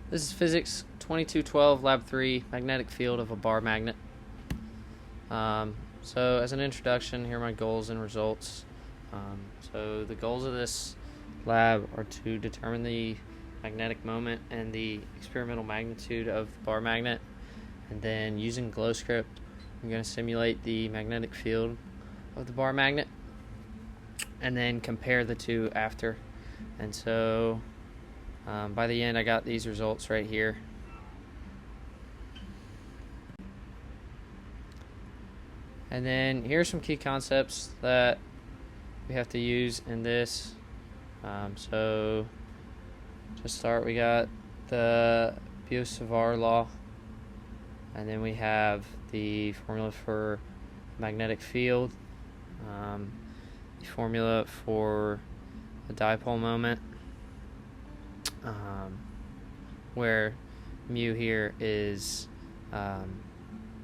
This is Physics 2212, Lab 3, magnetic field of a bar magnet. So as an introduction, here are my goals and results. So the goals of this lab are to determine the magnetic moment and the experimental magnitude of the bar magnet. And then using GlowScript, I'm going to simulate the magnetic field of the bar magnet and then compare the two after. And so by the end, I got these results right here. And then here's some key concepts that we have to use in this. So to start, we got the PHYS law, and then we have the formula for magnetic field, the formula for the dipole moment, where mu here is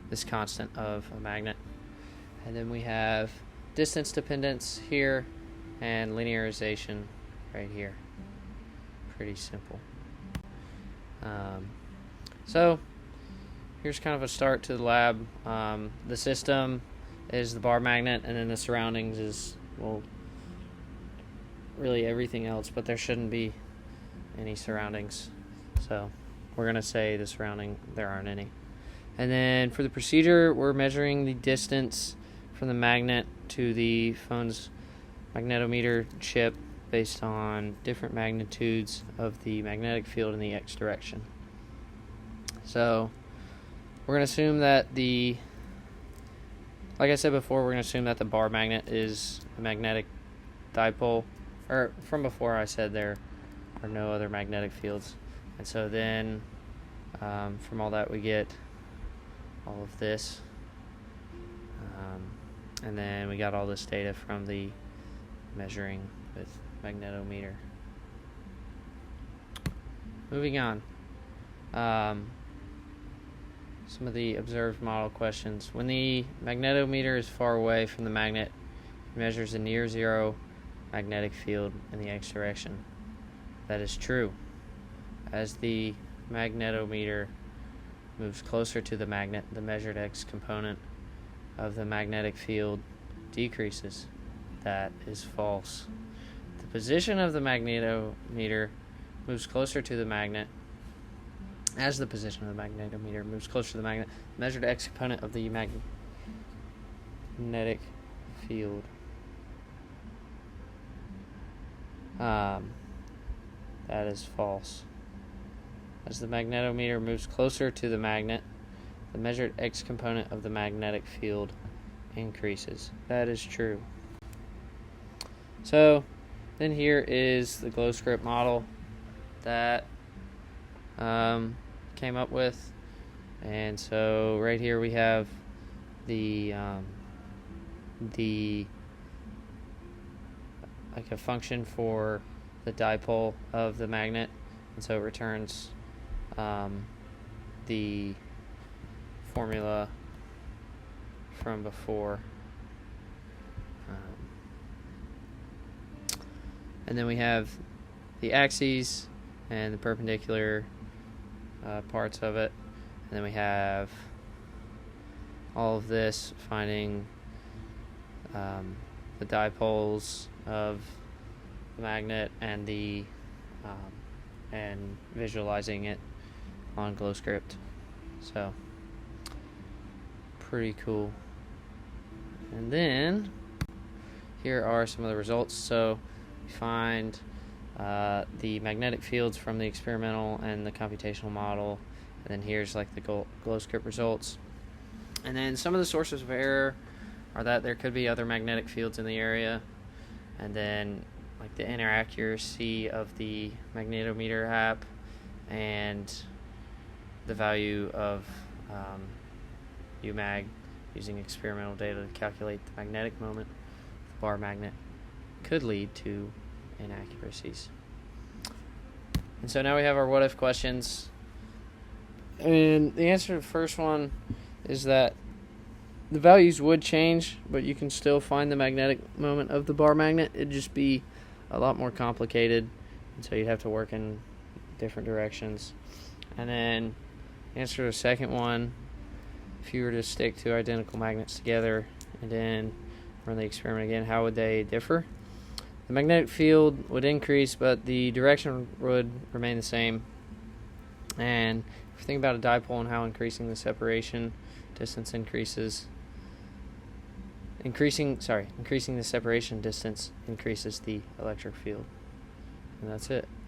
this constant of a magnet. And then we have distance dependence here and linearization right here. Pretty simple. So here's kind of a start to the lab. The system is the bar magnet, and then the surroundings is, well, really everything else, but there shouldn't be any surroundings. So we're going to say the surrounding, there aren't any. And then for the procedure, we're measuring the distance from the magnet to the phone's magnetometer chip based on different magnitudes of the magnetic field in the x direction. So we're going to assume that like I said before, we're going to assume that the bar magnet is a magnetic dipole, or from before I said there are no other magnetic fields. And so then from all that we get all of this. And then we got all this data from the measuring with magnetometer. Moving on. Some of the observed model questions. When the magnetometer is far away from the magnet, it measures a near zero magnetic field in the x direction. That is true. As the magnetometer moves closer to the magnet, the measured x component of the magnetic field decreases. That is false. The position of the magnetometer moves closer to the magnet. As the position of the magnetometer moves closer to the magnet, the measured x component of the magnetic field that is false. As the magnetometer moves closer to the magnet, the measured x component of the magnetic field increases. That is true. So then here is the GlowScript model that came up with. And so right here we have the like a function for the dipole of the magnet, and so it returns the formula from before, and then we have the axes and the perpendicular parts of it, and then we have all of this, finding the dipoles of the magnet and the and visualizing it on GlowScript. So pretty cool. And then here are some of the results. So we find the magnetic fields from the experimental and the computational model, and then here's like the GlowScript results. And then some of the sources of error are that there could be other magnetic fields in the area, and then like the inaccuracy of the magnetometer app and the value of UMag using experimental data to calculate the magnetic moment of the bar magnet could lead to inaccuracies. And so now we have our what if questions. And the answer to the first one is that the values would change, but you can still find the magnetic moment of the bar magnet. It'd just be a lot more complicated, and so you'd have to work in different directions. And then answer the second one, if you were to stick two identical magnets together and then run the experiment again, how would they differ? The magnetic field would increase, but the direction would remain the same. And if you think about a dipole and how increasing the separation distance increasing the separation distance increases the electric field. And that's it.